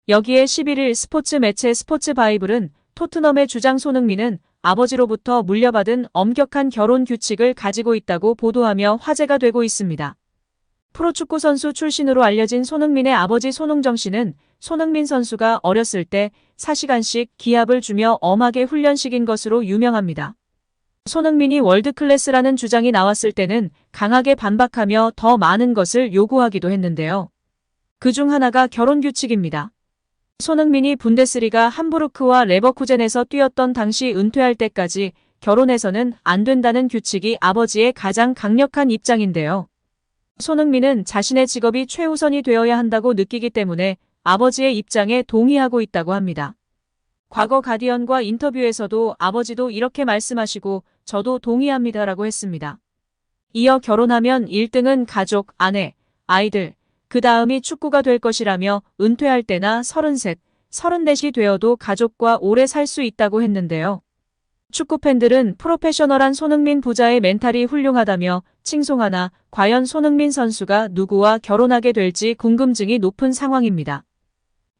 여기에 11일 스포츠 매체 스포츠바이블은 토트넘의 주장 손흥민은 아버지로부터 물려받은 엄격한 결혼 규칙을 가지고 있다고 보도하며 화제가 되고 있습니다. 프로축구 선수 출신으로 알려진 손흥민의 아버지 손흥정 씨는 손흥민 선수가 어렸을 때 4시간씩 기합을 주며 엄하게 훈련시킨 것으로 유명합니다. 손흥민이 월드클래스라는 주장이 나왔을 때는 강하게 반박하며 더 많은 것을 요구하기도 했는데요. 그중 하나가 결혼 규칙입니다. 손흥민이 분데스리가 함부르크와 레버쿠젠에서 뛰었던 당시 은퇴할 때까지 결혼해서는 안 된다는 규칙이 아버지의 가장 강력한 입장인데요. 손흥민은 자신의 직업이 최우선이 되어야 한다고 느끼기 때문에 아버지의 입장에 동의하고 있다고 합니다. 과거 가디언과 인터뷰에서도 아버지도 이렇게 말씀하시고 저도 동의합니다라고 했습니다. 이어 결혼하면 1등은 가족, 아내, 아이들, 그 다음이 축구가 될 것이라며 은퇴할 때나 33, 34이 되어도 가족과 오래 살 수 있다고 했는데요. 축구 팬들은 프로페셔널한 손흥민 부자의 멘탈이 훌륭하다며 칭송하나 과연 손흥민 선수가 누구와 결혼하게 될지 궁금증이 높은 상황입니다.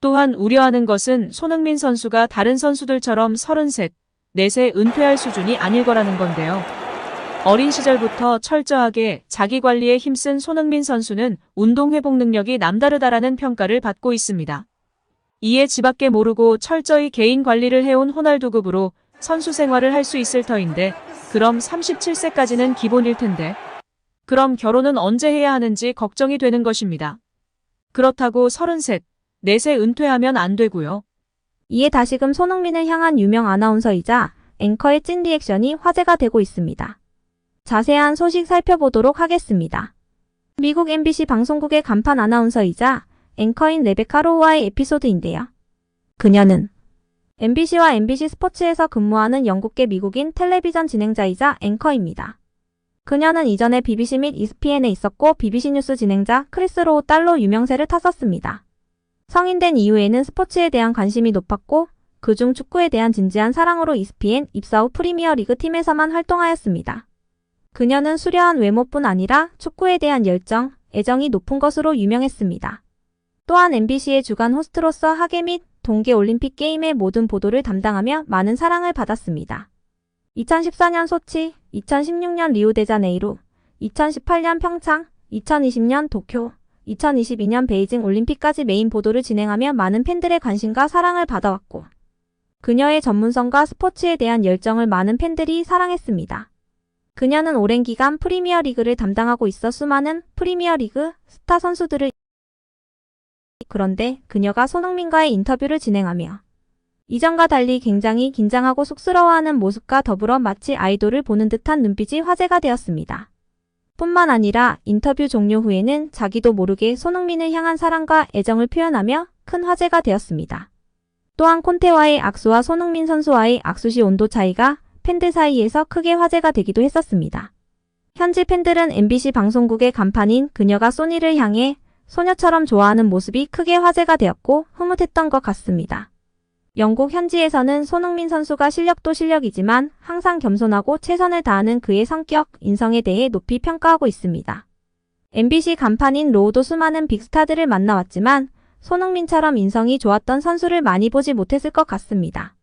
또한 우려하는 것은 손흥민 선수가 다른 선수들처럼 33, 4세 은퇴할 수준이 아닐 거라는 건데요. 어린 시절부터 철저하게 자기 관리에 힘쓴 손흥민 선수는 운동 회복 능력이 남다르다라는 평가를 받고 있습니다. 이에 지밖에 모르고 철저히 개인 관리를 해온 호날두급으로 선수 생활을 할 수 있을 터인데 그럼 37세까지는 기본일 텐데 그럼 결혼은 언제 해야 하는지 걱정이 되는 것입니다. 그렇다고 33, 4세 은퇴하면 안 되고요. 이에 다시금 손흥민을 향한 유명 아나운서이자 앵커의 찐 리액션이 화제가 되고 있습니다. 자세한 소식 살펴보도록 하겠습니다. 미국 MBC 방송국의 간판 아나운서이자 앵커인 레베카 로우와의 에피소드인데요. 그녀는 MBC와 MBC 스포츠에서 근무하는 영국계 미국인 텔레비전 진행자이자 앵커입니다. 그녀는 이전에 BBC 및 ESPN에 있었고 BBC 뉴스 진행자 크리스 로우 딸로 유명세를 탔었습니다. 성인된 이후에는 스포츠에 대한 관심이 높았고 그중 축구에 대한 진지한 사랑으로 ESPN 입사 후 프리미어리그 팀에서만 활동하였습니다. 그녀는 수려한 외모뿐 아니라 축구에 대한 열정, 애정이 높은 것으로 유명했습니다. 또한 MBC의 주간 호스트로서 하계 및 동계올림픽 게임의 모든 보도를 담당하며 많은 사랑을 받았습니다. 2014년 소치, 2016년 리우데자네이루, 2018년 평창, 2020년 도쿄, 2022년 베이징 올림픽까지 메인 보도를 진행하며 많은 팬들의 관심과 사랑을 받아왔고 그녀의 전문성과 스포츠에 대한 열정을 많은 팬들이 사랑했습니다. 그녀는 오랜 기간 프리미어리그를 담당하고 있어 수많은 프리미어리그 스타 선수들을 그런데 그녀가 손흥민과의 인터뷰를 진행하며 이전과 달리 굉장히 긴장하고 쑥스러워하는 모습과 더불어 마치 아이돌을 보는 듯한 눈빛이 화제가 되었습니다. 뿐만 아니라 인터뷰 종료 후에는 자기도 모르게 손흥민을 향한 사랑과 애정을 표현하며 큰 화제가 되었습니다. 또한 콘테와의 악수와 손흥민 선수와의 악수 시 온도 차이가 팬들 사이에서 크게 화제가 되기도 했었습니다. 현지 팬들은 MBC 방송국의 간판인 그녀가 소니를 향해 소녀처럼 좋아하는 모습이 크게 화제가 되었고 흐뭇했던 것 같습니다. 영국 현지에서는 손흥민 선수가 실력도 실력이지만 항상 겸손하고 최선을 다하는 그의 성격, 인성에 대해 높이 평가하고 있습니다. MBC 간판인 로우도 수많은 빅스타들을 만나왔지만 손흥민처럼 인성이 좋았던 선수를 많이 보지 못했을 것 같습니다.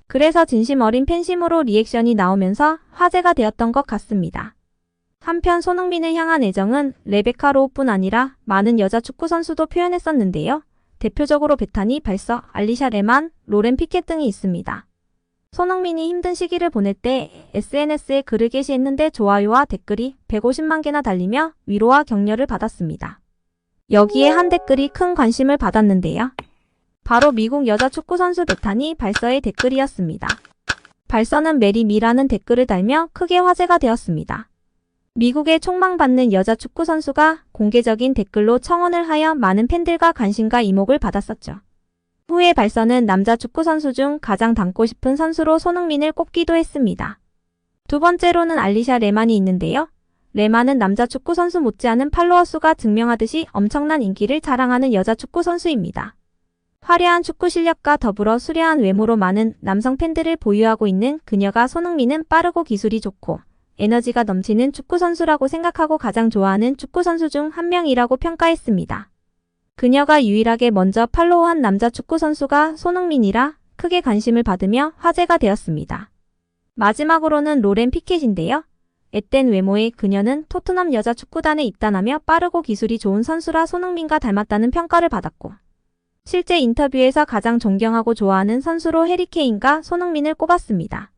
그래서 진심 어린 팬심으로 리액션이 나오면서 화제가 되었던 것 같습니다. 한편 손흥민을 향한 애정은 레베카 로우뿐 아니라 많은 여자 축구 선수도 표현했었는데요. 대표적으로 베타니 발서, 알리샤 레만, 로렌 피켓 등이 있습니다. 손흥민이 힘든 시기를 보낼 때 SNS에 글을 게시했는데 좋아요와 댓글이 150만 개나 달리며 위로와 격려를 받았습니다. 여기에 한 댓글이 큰 관심을 받았는데요. 바로 미국 여자 축구 선수 베타니 발서의 댓글이었습니다. 발서는 메리 미라는 댓글을 달며 크게 화제가 되었습니다. 미국의 촉망받는 여자 축구 선수가 공개적인 댓글로 청혼을 하여 많은 팬들과 관심과 이목을 받았었죠. 후에 발서는 남자 축구 선수 중 가장 닮고 싶은 선수로 손흥민을 꼽기도 했습니다. 두 번째로는 알리샤 레만이 있는데요. 레만은 남자 축구 선수 못지않은 팔로워 수가 증명하듯이 엄청난 인기를 자랑하는 여자 축구 선수입니다. 화려한 축구 실력과 더불어 수려한 외모로 많은 남성 팬들을 보유하고 있는 그녀가 손흥민은 빠르고 기술이 좋고 에너지가 넘치는 축구 선수라고 생각하고 가장 좋아하는 축구 선수 중 한 명이라고 평가했습니다. 그녀가 유일하게 먼저 팔로우한 남자 축구 선수가 손흥민이라 크게 관심을 받으며 화제가 되었습니다. 마지막으로는 로렌 피켓인데요. 앳된 외모의 그녀는 토트넘 여자 축구단에 입단하며 빠르고 기술이 좋은 선수라 손흥민과 닮았다는 평가를 받았고, 실제 인터뷰에서 가장 존경하고 좋아하는 선수로 해리 케인과 손흥민을 꼽았습니다.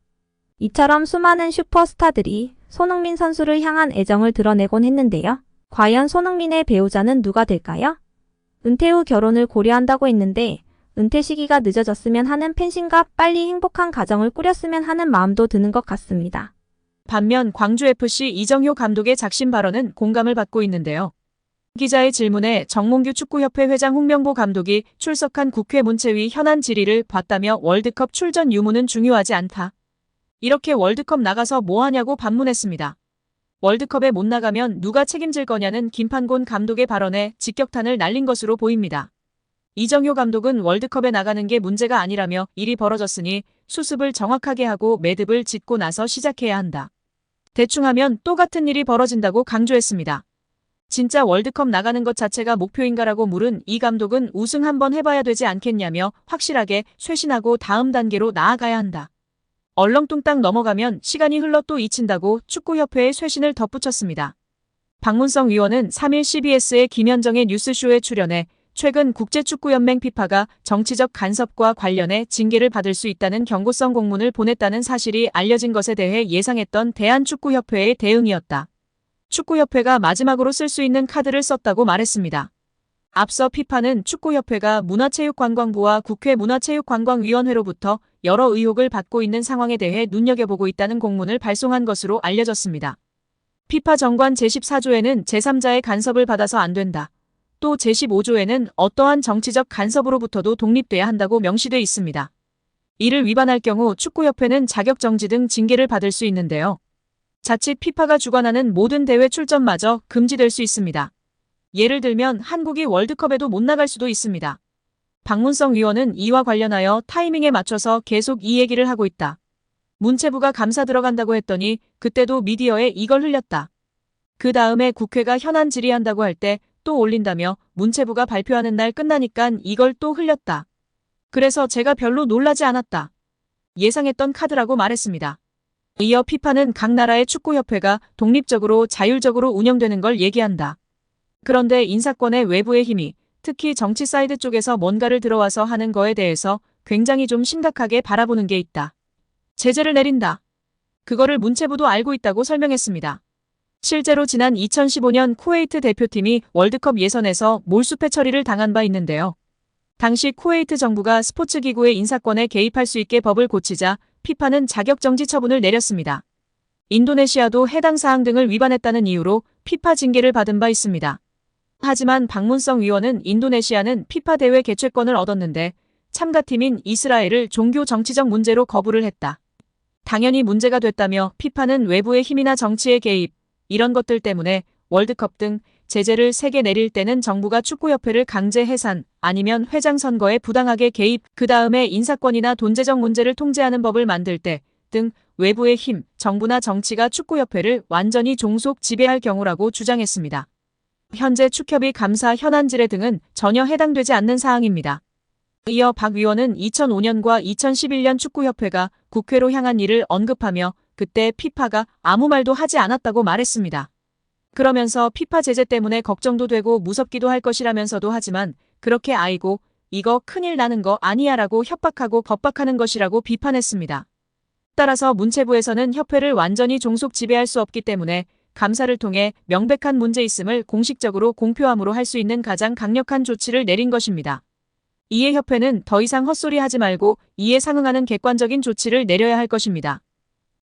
이처럼 수많은 슈퍼스타들이 손흥민 선수를 향한 애정을 드러내곤 했는데요. 과연 손흥민의 배우자는 누가 될까요? 은퇴 후 결혼을 고려한다고 했는데 은퇴 시기가 늦어졌으면 하는 팬심과 빨리 행복한 가정을 꾸렸으면 하는 마음도 드는 것 같습니다. 반면 광주FC 이정효 감독의 작심 발언은 공감을 받고 있는데요. 기자의 질문에 정몽규 축구협회 회장 홍명보 감독이 출석한 국회 문체위 현안 질의를 봤다며 월드컵 출전 유무는 중요하지 않다. 이렇게 월드컵 나가서 뭐 하냐고 반문했습니다. 월드컵에 못 나가면 누가 책임질 거냐는 김판곤 감독의 발언에 직격탄을 날린 것으로 보입니다. 이정효 감독은 월드컵에 나가는 게 문제가 아니라며 일이 벌어졌으니 수습을 정확하게 하고 매듭을 짓고 나서 시작해야 한다. 대충 하면 또 같은 일이 벌어진다고 강조했습니다. 진짜 월드컵 나가는 것 자체가 목표인가라고 물은 이 감독은 우승 한번 해봐야 되지 않겠냐며 확실하게 쇄신하고 다음 단계로 나아가야 한다. 얼렁뚱땅 넘어가면 시간이 흘러 또 잊힌다고 축구협회의 쇄신을 덧붙였습니다. 박문성 위원은 3일 CBS의 김현정의 뉴스쇼에 출연해 최근 국제축구연맹 피파가 정치적 간섭과 관련해 징계를 받을 수 있다는 경고성 공문을 보냈다는 사실이 알려진 것에 대해 예상했던 대한축구협회의 대응이었다. 축구협회가 마지막으로 쓸 수 있는 카드를 썼다고 말했습니다. 앞서 피파는 축구협회가 문화체육관광부와 국회 문화체육관광위원회로부터 여러 의혹을 받고 있는 상황에 대해 눈여겨보고 있다는 공문을 발송한 것으로 알려졌습니다. 피파 정관 제14조에는 제3자의 간섭을 받아서 안 된다. 또 제15조에는 어떠한 정치적 간섭으로부터도 독립돼야 한다고 명시돼 있습니다. 이를 위반할 경우 축구협회는 자격정지 등 징계를 받을 수 있는데요. 자칫 피파가 주관하는 모든 대회 출전마저 금지될 수 있습니다. 예를 들면 한국이 월드컵에도 못 나갈 수도 있습니다. 박문성 위원은 이와 관련하여 타이밍에 맞춰서 계속 이 얘기를 하고 있다. 문체부가 감사 들어간다고 했더니 그때도 미디어에 이걸 흘렸다. 그 다음에 국회가 현안 질의한다고 할 때 또 올린다며 문체부가 발표하는 날 끝나니깐 이걸 또 흘렸다. 그래서 제가 별로 놀라지 않았다. 예상했던 카드라고 말했습니다. 이어 피파는 각 나라의 축구협회가 독립적으로 자율적으로 운영되는 걸 얘기한다. 그런데 인사권의 외부의 힘이 특히 정치 사이드 쪽에서 뭔가를 들어와서 하는 거에 대해서 굉장히 좀 심각하게 바라보는 게 있다. 제재를 내린다. 그거를 문체부도 알고 있다고 설명했습니다. 실제로 지난 2015년 쿠웨이트 대표팀이 월드컵 예선에서 몰수패 처리를 당한 바 있는데요. 당시 쿠웨이트 정부가 스포츠기구의 인사권에 개입할 수 있게 법을 고치자 피파는 자격정지 처분을 내렸습니다. 인도네시아도 해당 사항 등을 위반했다는 이유로 피파 징계를 받은 바 있습니다. 하지만 박문성 위원은 인도네시아는 피파 대회 개최권을 얻었는데 참가팀인 이스라엘을 종교 정치적 문제로 거부를 했다. 당연히 문제가 됐다며 피파는 외부의 힘이나 정치의 개입, 이런 것들 때문에 월드컵 등 제재를 3개 내릴 때는 정부가 축구협회를 강제 해산 아니면 회장 선거에 부당하게 개입, 그 다음에 인사권이나 돈재정 문제를 통제하는 법을 만들 때 등 외부의 힘, 정부나 정치가 축구협회를 완전히 종속 지배할 경우라고 주장했습니다. 현재 축협의 감사 현안 질의 등은 전혀 해당되지 않는 사항입니다. 이어 박 위원은 2005년과 2011년 축구협회가 국회로 향한 일을 언급하며 그때 피파가 아무 말도 하지 않았다고 말했습니다. 그러면서 피파 제재 때문에 걱정도 되고 무섭기도 할 것이라면서도 하지만 그렇게 아이고 이거 큰일 나는 거 아니야 라고 협박하고 겁박하는 것이라고 비판했습니다. 따라서 문체부에서는 협회를 완전히 종속 지배할 수 없기 때문에 감사를 통해 명백한 문제 있음을 공식적으로 공표함으로 할 수 있는 가장 강력한 조치를 내린 것입니다. 이에 협회는 더 이상 헛소리 하지 말고 이에 상응하는 객관적인 조치를 내려야 할 것입니다.